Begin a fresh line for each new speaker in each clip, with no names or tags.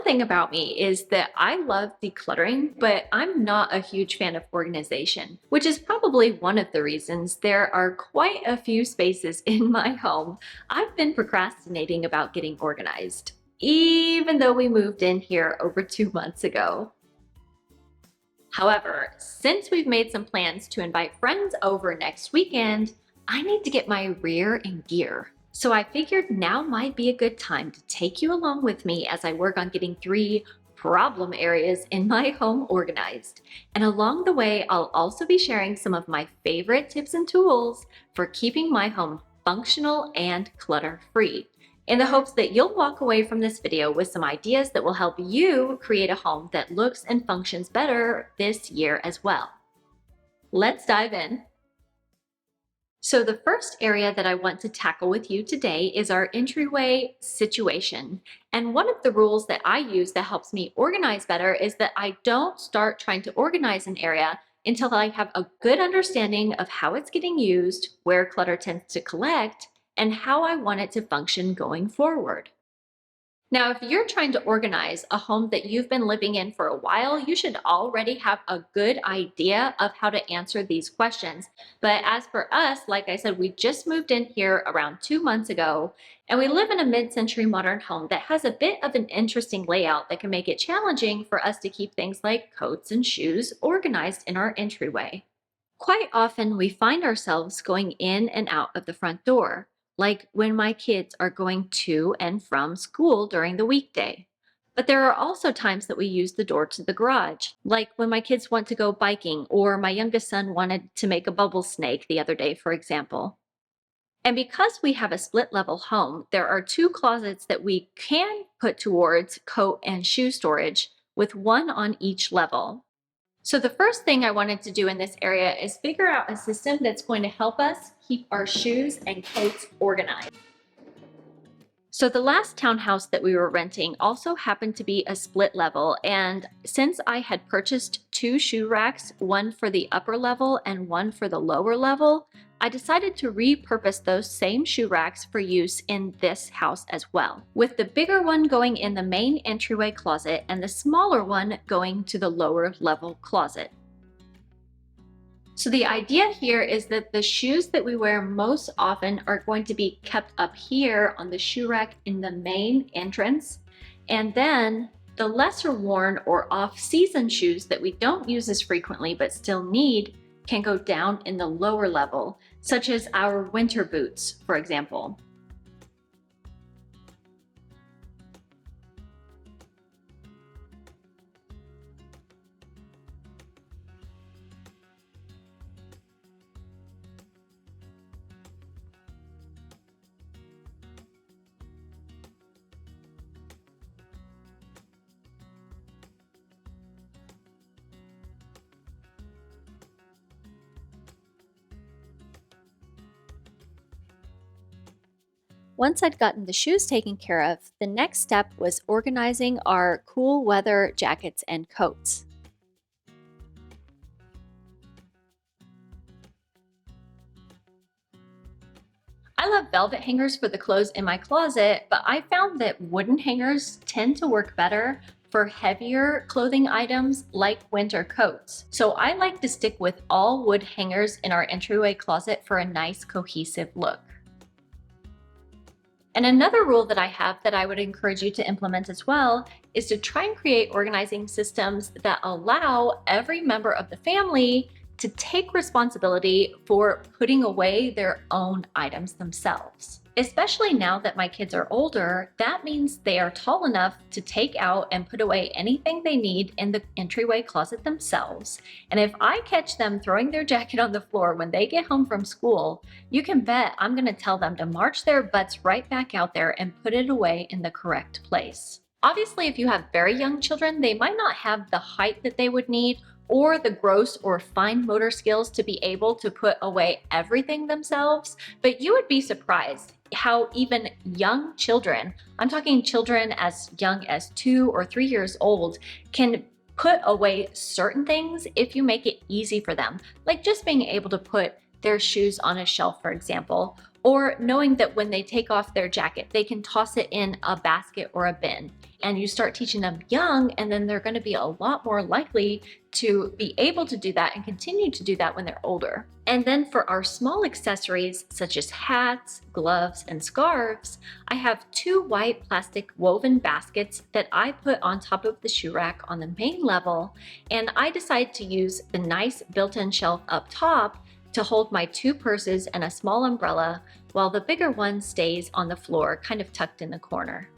thing about me is that I love decluttering, but I'm not a huge fan of organization, which is probably one of the reasons there are quite a few spaces in my home I've been procrastinating about getting organized, even though we moved in here over 2 months ago. However, since we've made some plans to invite friends over next weekend, I need to get my rear in gear. So I figured now might be a good time to take you along with me as I work on getting 3 problem areas in my home organized. And along the way, I'll also be sharing some of my favorite tips and tools for keeping my home functional and clutter-free, in the hopes that you'll walk away from this video with some ideas that will help you create a home that looks and functions better this year as well. Let's dive in. So the first area that I want to tackle with you today is our entryway situation. And one of the rules that I use that helps me organize better is that I don't start trying to organize an area until I have a good understanding of how it's getting used, where clutter tends to collect, and how I want it to function going forward. Now, if you're trying to organize a home that you've been living in for a while, you should already have a good idea of how to answer these questions. But as for us, like I said, we just moved in here around 2 months ago, and we live in a mid-century modern home that has a bit of an interesting layout that can make it challenging for us to keep things like coats and shoes organized in our entryway. Quite often, we find ourselves going in and out of the front door, like when my kids are going to and from school during the weekday. But there are also times that we use the door to the garage, like when my kids want to go biking or my youngest son wanted to make a bubble snake the other day, for example. And because we have a split level home, there are 2 closets that we can put towards coat and shoe storage, with one on each level. So the first thing I wanted to do in this area is figure out a system that's going to help us keep our shoes and coats organized. So the last townhouse that we were renting also happened to be a split level, and since I had purchased 2 shoe racks, one for the upper level and one for the lower level, I decided to repurpose those same shoe racks for use in this house as well, with the bigger one going in the main entryway closet and the smaller one going to the lower level closet. So the idea here is that the shoes that we wear most often are going to be kept up here on the shoe rack in the main entrance, and then the lesser worn or off-season shoes that we don't use as frequently but still need can go down in the lower level, such as our winter boots, for example. Once I'd gotten the shoes taken care of, the next step was organizing our cool weather jackets and coats. I love velvet hangers for the clothes in my closet, but I found that wooden hangers tend to work better for heavier clothing items like winter coats. So I like to stick with all wood hangers in our entryway closet for a nice cohesive look. And another rule that I have that I would encourage you to implement as well is to try and create organizing systems that allow every member of the family to take responsibility for putting away their own items themselves. Especially now that my kids are older, that means they are tall enough to take out and put away anything they need in the entryway closet themselves. And if I catch them throwing their jacket on the floor when they get home from school, you can bet I'm going to tell them to march their butts right back out there and put it away in the correct place. Obviously, if you have very young children, they might not have the height that they would need or the gross or fine motor skills to be able to put away everything themselves, but you would be surprised how even young children, I'm talking children as young as 2 or 3 years old, can put away certain things if you make it easy for them, like just being able to put their shoes on a shelf, for example, Or knowing that when they take off their jacket, they can toss it in a basket or a bin. And you start teaching them young, and then they're going to be a lot more likely to be able to do that and continue to do that when they're older. And then for our small accessories, such as hats, gloves, and scarves, I have 2 white plastic woven baskets that I put on top of the shoe rack on the main level. And I decided to use the nice built-in shelf up top to hold my 2 purses and a small umbrella, while the bigger one stays on the floor, kind of tucked in the corner.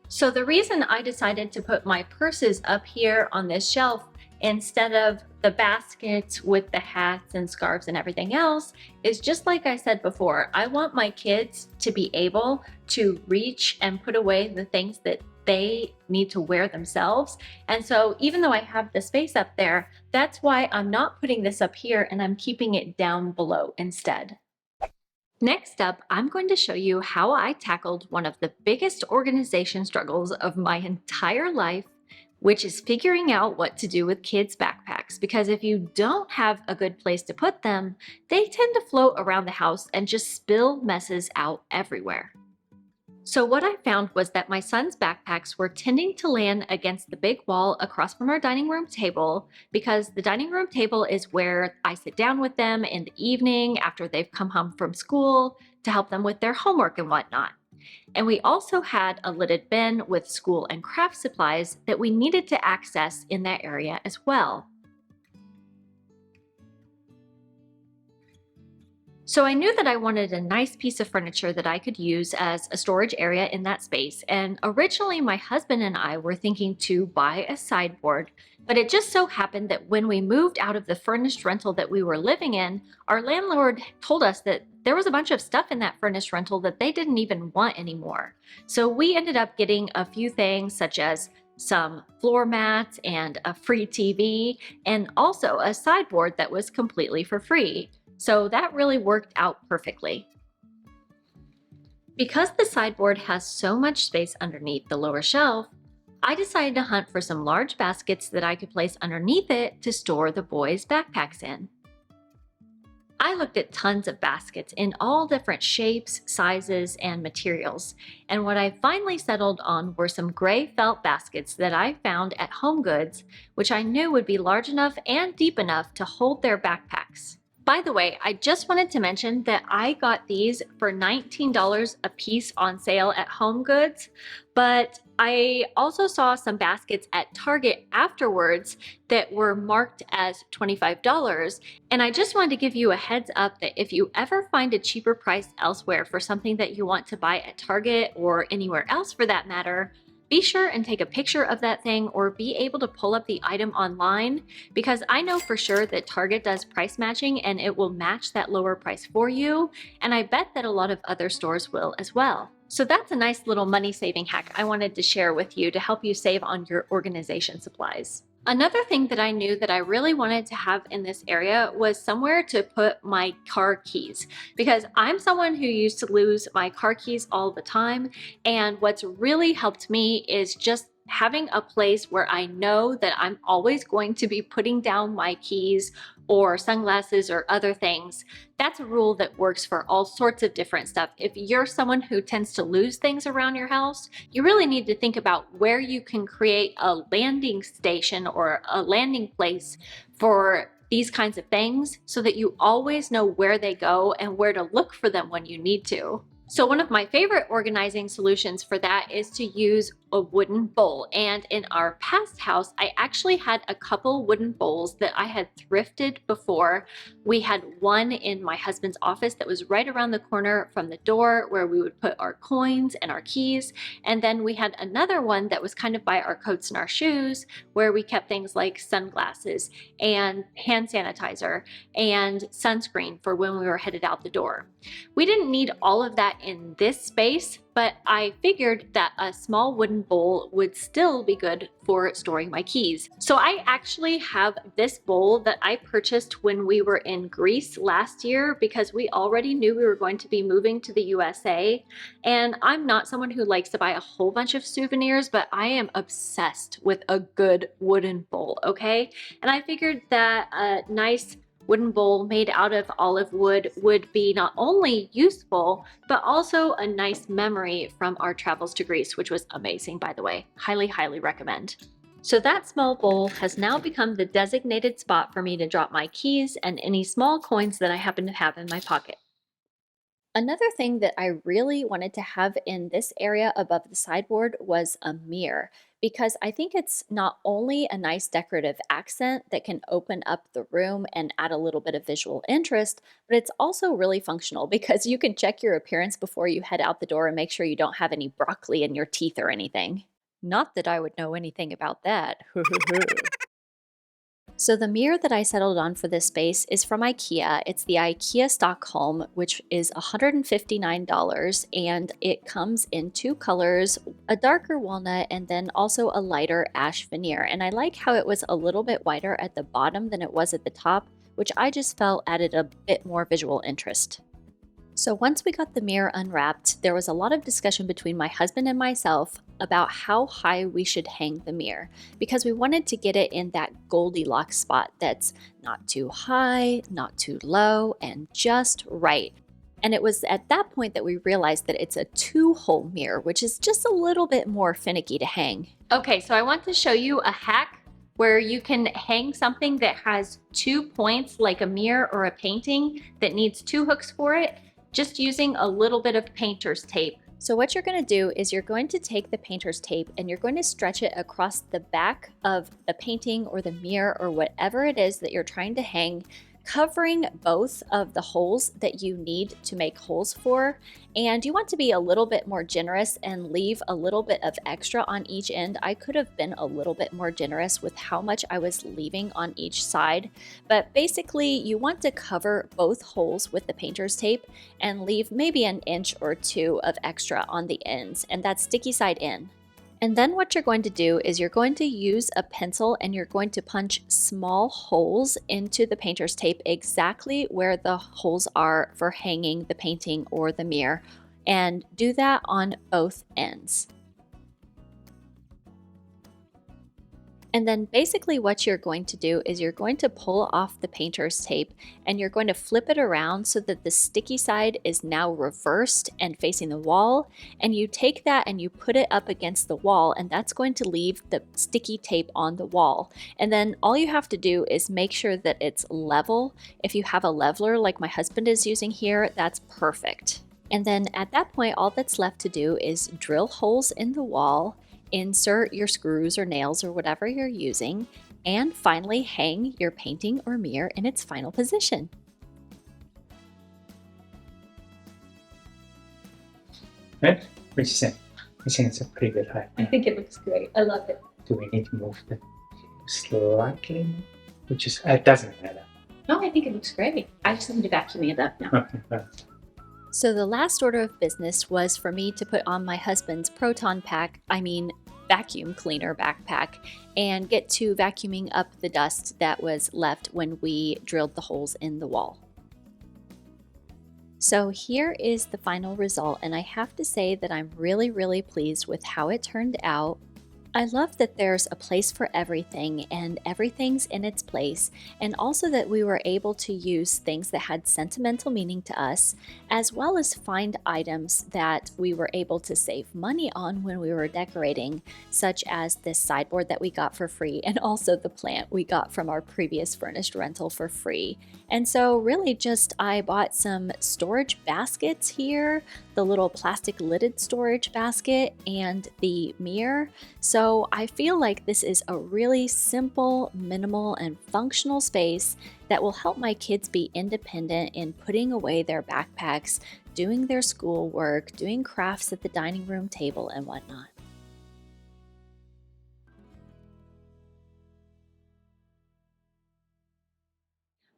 So the reason I decided to put my purses up here on this shelf instead of the baskets with the hats and scarves and everything else is just like I said before, I want my kids to be able to reach and put away the things that they need to wear themselves. And so even though I have the space up there, that's why I'm not putting this up here and I'm keeping it down below instead. Next up, I'm going to show you how I tackled one of the biggest organization struggles of my entire life, which is figuring out what to do with kids' backpacks. Because if you don't have a good place to put them, they tend to float around the house and just spill messes out everywhere. So what I found was that my son's backpacks were tending to land against the big wall across from our dining room table, because the dining room table is where I sit down with them in the evening after they've come home from school to help them with their homework and whatnot. And we also had a lidded bin with school and craft supplies that we needed to access in that area as well. So I knew that I wanted a nice piece of furniture that I could use as a storage area in that space. And originally my husband and I were thinking to buy a sideboard, but it just so happened that when we moved out of the furnished rental that we were living in, our landlord told us that there was a bunch of stuff in that furnished rental that they didn't even want anymore. So we ended up getting a few things such as some floor mats and a free TV, and also a sideboard that was completely for free. So that really worked out perfectly. Because the sideboard has so much space underneath the lower shelf, I decided to hunt for some large baskets that I could place underneath it to store the boys' backpacks in. I looked at tons of baskets in all different shapes, sizes, and materials, and what I finally settled on were some gray felt baskets that I found at HomeGoods, which I knew would be large enough and deep enough to hold their backpacks. By the way, I just wanted to mention that I got these for $19 a piece on sale at HomeGoods, but I also saw some baskets at Target afterwards that were marked as $25. And I just wanted to give you a heads up that if you ever find a cheaper price elsewhere for something that you want to buy at Target or anywhere else for that matter, be sure and take a picture of that thing or be able to pull up the item online, because I know for sure that Target does price matching and it will match that lower price for you, and I bet that a lot of other stores will as well. So that's a nice little money saving hack I wanted to share with you to help you save on your organization supplies. Another thing that I knew that I really wanted to have in this area was somewhere to put my car keys, because I'm someone who used to lose my car keys all the time. And what's really helped me is just having a place where I know that I'm always going to be putting down my keys or sunglasses or other things. That's a rule that works for all sorts of different stuff. If you're someone who tends to lose things around your house, you really need to think about where you can create a landing station or a landing place for these kinds of things so that you always know where they go and where to look for them when you need to. So one of my favorite organizing solutions for that is to use a wooden bowl. And in our past house, I actually had a couple wooden bowls that I had thrifted before. We had one in my husband's office that was right around the corner from the door where we would put our coins and our keys. And then we had another one that was kind of by our coats and our shoes, where we kept things like sunglasses and hand sanitizer and sunscreen for when we were headed out the door. We didn't need all of that in this space, but I figured that a small wooden bowl would still be good for storing my keys. So I actually have this bowl that I purchased when we were in Greece last year because we already knew we were going to be moving to the USA. And I'm not someone who likes to buy a whole bunch of souvenirs, but I am obsessed with a good wooden bowl, okay? And I figured that a nice wooden bowl made out of olive wood would be not only useful, but also a nice memory from our travels to Greece, which was amazing, by the way. Highly, highly recommend. So that small bowl has now become the designated spot for me to drop my keys and any small coins that I happen to have in my pocket. Another thing that I really wanted to have in this area above the sideboard was a mirror, because I think it's not only a nice decorative accent that can open up the room and add a little bit of visual interest, but it's also really functional because you can check your appearance before you head out the door and make sure you don't have any broccoli in your teeth or anything. Not that I would know anything about that. So the mirror that I settled on for this space is from IKEA. It's the IKEA Stockholm, which is $159, and it comes in two colors, a darker walnut and then also a lighter ash veneer. And I like how it was a little bit wider at the bottom than it was at the top, which I just felt added a bit more visual interest. So once we got the mirror unwrapped, there was a lot of discussion between my husband and myself about how high we should hang the mirror because we wanted to get it in that Goldilocks spot that's not too high, not too low, and just right. And it was at that point that we realized that it's a two-hole mirror, which is just a little bit more finicky to hang. Okay, so I want to show you a hack where you can hang something that has 2 points like a mirror or a painting that needs 2 hooks for it, just using a little bit of painter's tape. So what you're going to do is you're going to take the painter's tape and you're going to stretch it across the back of the painting or the mirror or whatever it is that you're trying to hang, covering both of the holes that you need to make holes for. And you want to be a little bit more generous and leave a little bit of extra on each end. I could have been a little bit more generous with how much I was leaving on each side, but basically you want to cover both holes with the painter's tape and leave maybe an inch or two of extra on the ends, and that's sticky side in. And then what you're going to do is you're going to use a pencil and you're going to punch small holes into the painter's tape exactly where the holes are for hanging the painting or the mirror, and do that on both ends. And then basically what you're going to do is you're going to pull off the painter's tape and you're going to flip it around so that the sticky side is now reversed and facing the wall. And you take that and you put it up against the wall, and that's going to leave the sticky tape on the wall. And then all you have to do is make sure that it's level. If you have a leveler like my husband is using here, that's perfect. And then at that point, all that's left to do is drill holes in the wall, insert your screws or nails or whatever you're using, and finally hang your painting or mirror in its final position.
Right? What do you think? I think it's a pretty good height.
I think it looks great. I love it.
Do we need to move the slightly? Which is, it doesn't matter.
No, I think it looks great. I just need to vacuum it up now.
Okay, well,
So the last order of business was for me to put on my husband's vacuum cleaner backpack and get to vacuuming up the dust that was left when we drilled the holes in the wall. So here is the final result, and I have to say that I'm really, really pleased with how it turned out. I love that there's a place for everything and everything's in its place, and also that we were able to use things that had sentimental meaning to us, as well as find items that we were able to save money on when we were decorating, such as this sideboard that we got for free, and also the plant we got from our previous furnished rental for free. And so really just I bought some storage baskets here, the little plastic lidded storage basket and the mirror. So I feel like this is a really simple, minimal, and functional space that will help my kids be independent in putting away their backpacks, doing their schoolwork, doing crafts at the dining room table, and whatnot.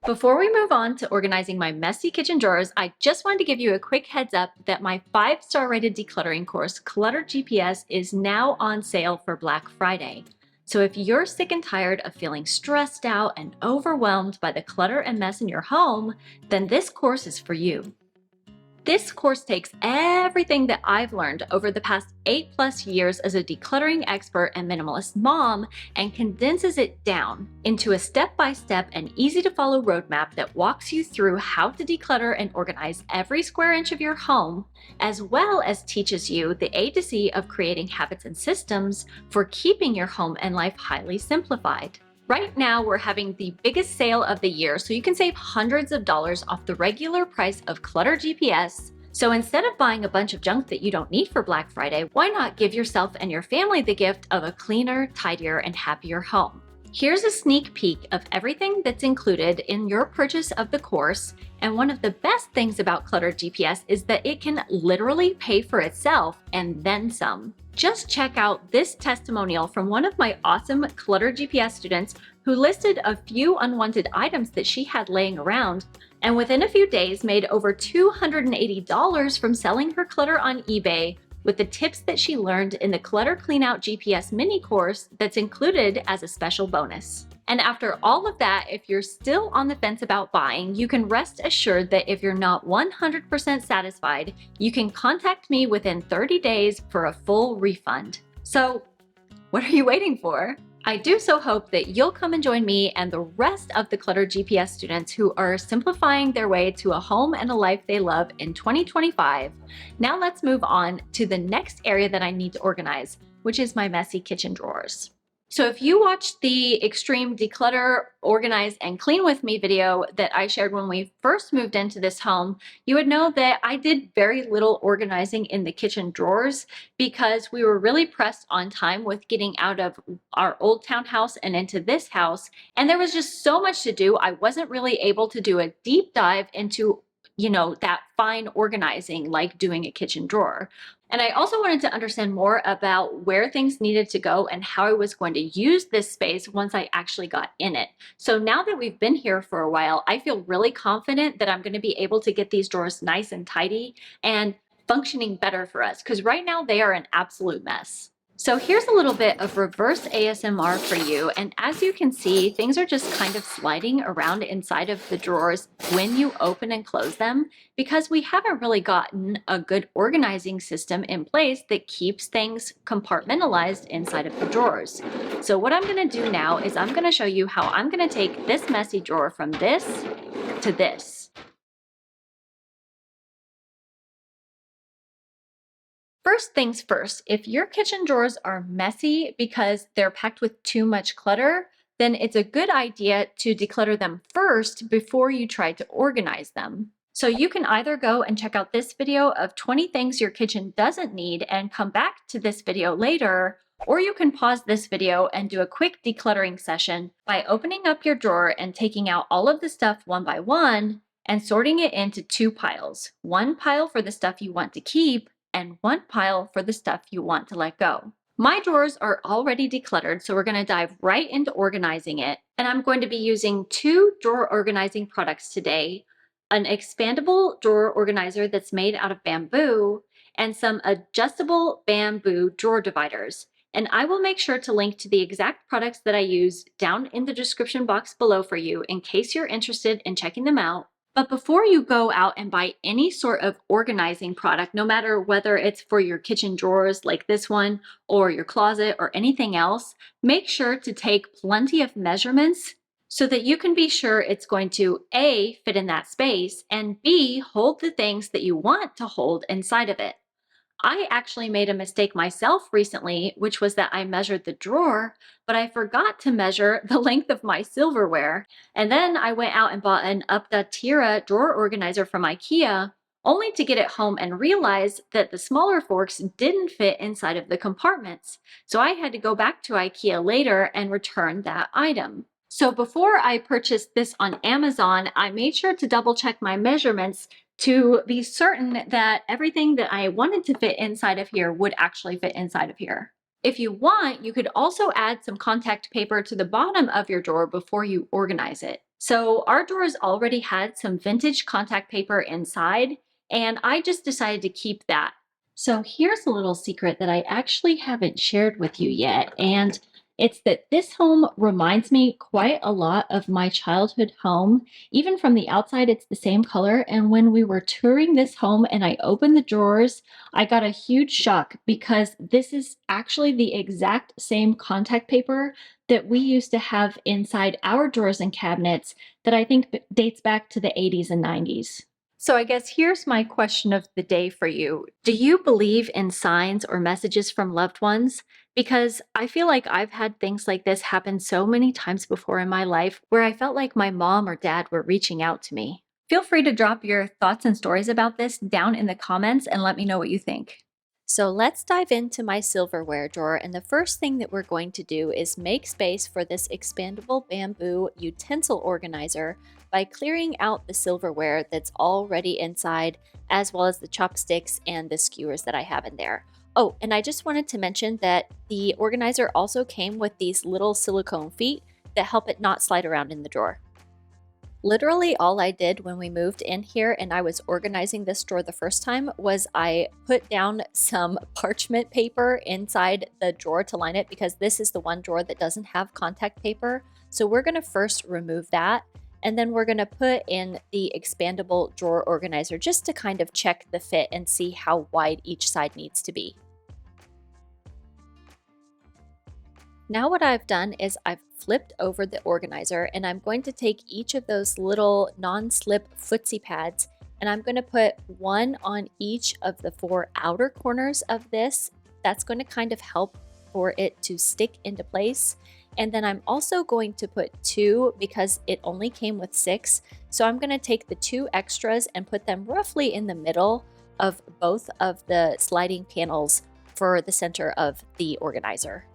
Before we move on to organizing my messy kitchen drawers, I just wanted to give you a quick heads up that my 5-star rated decluttering course, Clutter GPS, is now on sale for Black Friday. So if you're sick and tired of feeling stressed out and overwhelmed by the clutter and mess in your home, then this course is for you. This course takes everything that I've learned over the past 8+ years as a decluttering expert and minimalist mom and condenses it down into a step-by-step and easy-to-follow roadmap that walks you through how to declutter and organize every square inch of your home, as well as teaches you the A to Z of creating habits and systems for keeping your home and life highly simplified. Right now, we're having the biggest sale of the year, so you can save hundreds of dollars off the regular price of Clutter GPS. So instead of buying a bunch of junk that you don't need for Black Friday, why not give yourself and your family the gift of a cleaner, tidier, and happier home? Here's a sneak peek of everything that's included in your purchase of the course, and one of the best things about Clutter GPS is that it can literally pay for itself and then some. Just check out this testimonial from one of my awesome Clutter GPS students who listed a few unwanted items that she had laying around, and within a few days made over $280 from selling her clutter on eBay with the tips that she learned in the Clutter Cleanout GPS mini course that's included as a special bonus. And after all of that, if you're still on the fence about buying, you can rest assured that if you're not 100% satisfied, you can contact me within 30 days for a full refund. So, what are you waiting for? I do so hope that you'll come and join me and the rest of the Clutter GPS students who are simplifying their way to a home and a life they love in 2025. Now let's move on to the next area that I need to organize, which is my messy kitchen drawers. So if you watched the Extreme Declutter, Organize, and Clean With Me video that I shared when we first moved into this home, you would know that I did very little organizing in the kitchen drawers because we were really pressed on time with getting out of our old townhouse and into this house. And there was just so much to do. I wasn't really able to do a deep dive into that fine organizing like doing a kitchen drawer. And I also wanted to understand more about where things needed to go and how I was going to use this space once I actually got in it. So now that we've been here for a while, I feel really confident that I'm going to be able to get these drawers nice and tidy and functioning better for us, because right now they are an absolute mess. So here's a little bit of reverse ASMR for you, and as you can see, things are just kind of sliding around inside of the drawers when you open and close them, because we haven't really gotten a good organizing system in place that keeps things compartmentalized inside of the drawers. So what I'm going to do now is I'm going to show you how I'm going to take this messy drawer from this to this. First things first, if your kitchen drawers are messy because they're packed with too much clutter, then it's a good idea to declutter them first before you try to organize them. So you can either go and check out this video of 20 things your kitchen doesn't need and come back to this video later, or you can pause this video and do a quick decluttering session by opening up your drawer and taking out all of the stuff one by one and sorting it into 2 piles. One pile for the stuff you want to keep and one pile for the stuff you want to let go. My drawers are already decluttered, so we're going to dive right into organizing it. And I'm going to be using 2 drawer organizing products today, an expandable drawer organizer that's made out of bamboo, and some adjustable bamboo drawer dividers. And I will make sure to link to the exact products that I use down in the description box below for you in case you're interested in checking them out. But before you go out and buy any sort of organizing product, no matter whether it's for your kitchen drawers like this one, or your closet, or anything else, make sure to take plenty of measurements so that you can be sure it's going to A, fit in that space, and B, hold the things that you want to hold inside of it. I actually made a mistake myself recently, which was that I measured the drawer, but I forgot to measure the length of my silverware. And then I went out and bought an Tira drawer organizer from IKEA, only to get it home and realize that the smaller forks didn't fit inside of the compartments. So I had to go back to IKEA later and return that item. So before I purchased this on Amazon, I made sure to double check my measurements to be certain that everything that I wanted to fit inside of here would actually fit inside of here. If you want, you could also add some contact paper to the bottom of your drawer before you organize it. So our drawers already had some vintage contact paper inside, and I just decided to keep that. So here's a little secret that I actually haven't shared with you yet, and it's that this home reminds me quite a lot of my childhood home. Even from the outside, it's the same color. And when we were touring this home and I opened the drawers, I got a huge shock because this is actually the exact same contact paper that we used to have inside our drawers and cabinets that I think dates back to the 80s and 90s. So, I guess here's my question of the day for you. Do you believe in signs or messages from loved ones? Because I feel like I've had things like this happen so many times before in my life where I felt like my mom or dad were reaching out to me. Feel free to drop your thoughts and stories about this down in the comments and let me know what you think. So let's dive into my silverware drawer, and the first thing that we're going to do is make space for this expandable bamboo utensil organizer by clearing out the silverware that's already inside, as well as the chopsticks and the skewers that I have in there. Oh, and I just wanted to mention that the organizer also came with these little silicone feet that help it not slide around in the drawer. Literally, all I did when we moved in here and I was organizing this drawer the first time was I put down some parchment paper inside the drawer to line it, because this is the one drawer that doesn't have contact paper. So we're going to first remove that, and then we're going to put in the expandable drawer organizer just to kind of check the fit and see how wide each side needs to be. Now what I've done is I've flipped over the organizer, and I'm going to take each of those little non-slip footsie pads, and I'm going to put one on each of the four outer corners of this. That's going to kind of help for it to stick into place. And then I'm also going to put two, because it only came with six. So I'm going to take the two extras and put them roughly in the middle of both of the sliding panels for the center of the organizer.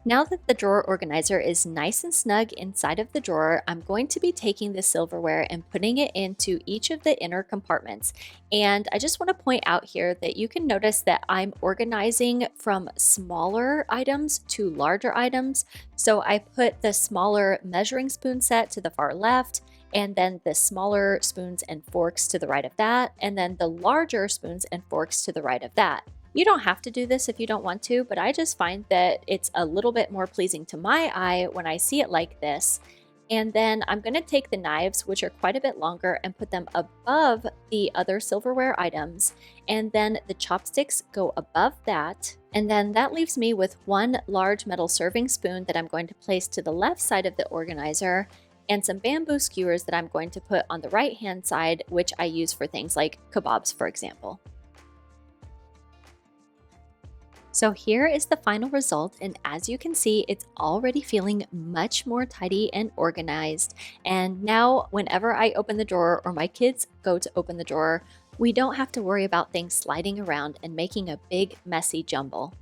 Now that the drawer organizer is nice and snug inside of the drawer, I'm going to be taking the silverware and putting it into each of the inner compartments. And I just want to point out here that you can notice that I'm organizing from smaller items to larger items. So I put the smaller measuring spoon set to the far left, and then the smaller spoons and forks to the right of that, and then the larger spoons and forks to the right of that. You don't have to do this if you don't want to, but I just find that it's a little bit more pleasing to my eye when I see it like this. And then I'm going to take the knives, which are quite a bit longer, and put them above the other silverware items. And then the chopsticks go above that. And then that leaves me with one large metal serving spoon that I'm going to place to the left side of the organizer, and some bamboo skewers that I'm going to put on the right hand side, which I use for things like kebabs, for example. So here is the final result, and as you can see, it's already feeling much more tidy and organized. And now whenever I open the drawer or my kids go to open the drawer, we don't have to worry about things sliding around and making a big messy jumble.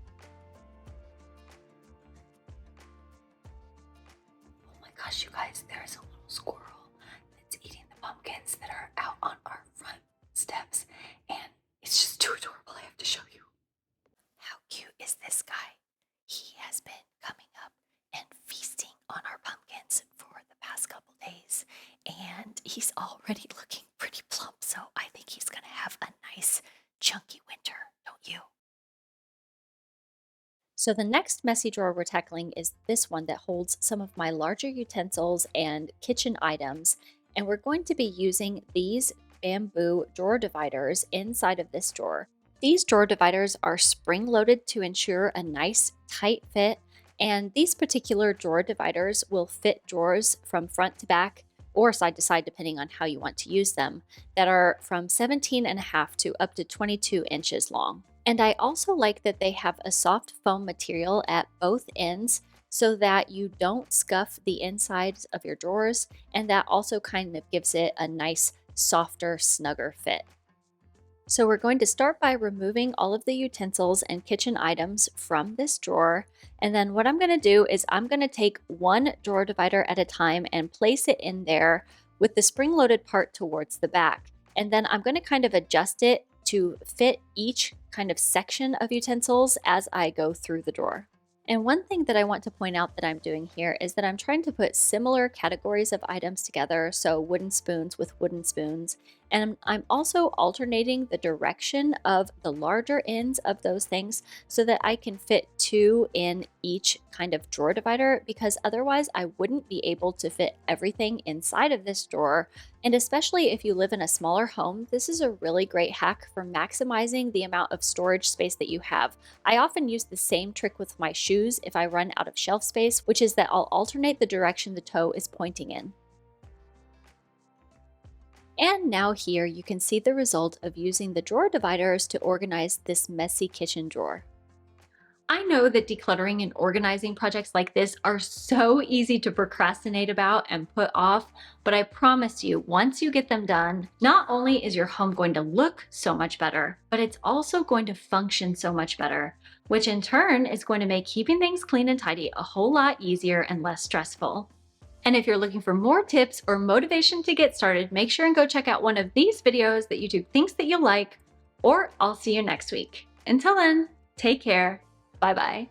Oh my gosh, you guys, there's a little squirrel that's eating the pumpkins that are out on our front steps, and it's just too adorable. I have to show you. How cute is this guy? He has been coming up and feasting on our pumpkins for the past couple days, and he's already looking pretty plump, so I think he's gonna have a nice chunky winter, don't you?
So the next messy drawer we're tackling is this one that holds some of my larger utensils and kitchen items. And we're going to be using these bamboo drawer dividers inside of this drawer. These drawer dividers are spring-loaded to ensure a nice tight fit, and these particular drawer dividers will fit drawers from front to back or side to side depending on how you want to use them, that are from 17.5 to up to 22 inches long. And I also like that they have a soft foam material at both ends so that you don't scuff the insides of your drawers, and that also kind of gives it a nice, softer, snugger fit. So we're going to start by removing all of the utensils and kitchen items from this drawer. And then what I'm going to do is I'm going to take one drawer divider at a time and place it in there with the spring-loaded part towards the back. And then I'm going to kind of adjust it to fit each kind of section of utensils as I go through the drawer. And one thing that I want to point out that I'm doing here is that I'm trying to put similar categories of items together, so wooden spoons with wooden spoons, and I'm also alternating the direction of the larger ends of those things so that I can fit two in each kind of drawer divider, because otherwise I wouldn't be able to fit everything inside of this drawer. And especially if you live in a smaller home, this is a really great hack for maximizing the amount of storage space that you have. I often use the same trick with my shoes if I run out of shelf space, which is that I'll alternate the direction the toe is pointing in. And now here you can see the result of using the drawer dividers to organize this messy kitchen drawer. I know that decluttering and organizing projects like this are so easy to procrastinate about and put off, but I promise you, once you get them done, not only is your home going to look so much better, but it's also going to function so much better, which in turn is going to make keeping things clean and tidy a whole lot easier and less stressful. And if you're looking for more tips or motivation to get started, make sure and go check out one of these videos that YouTube thinks that you'll like, or I'll see you next week. Until then, take care. Bye-bye.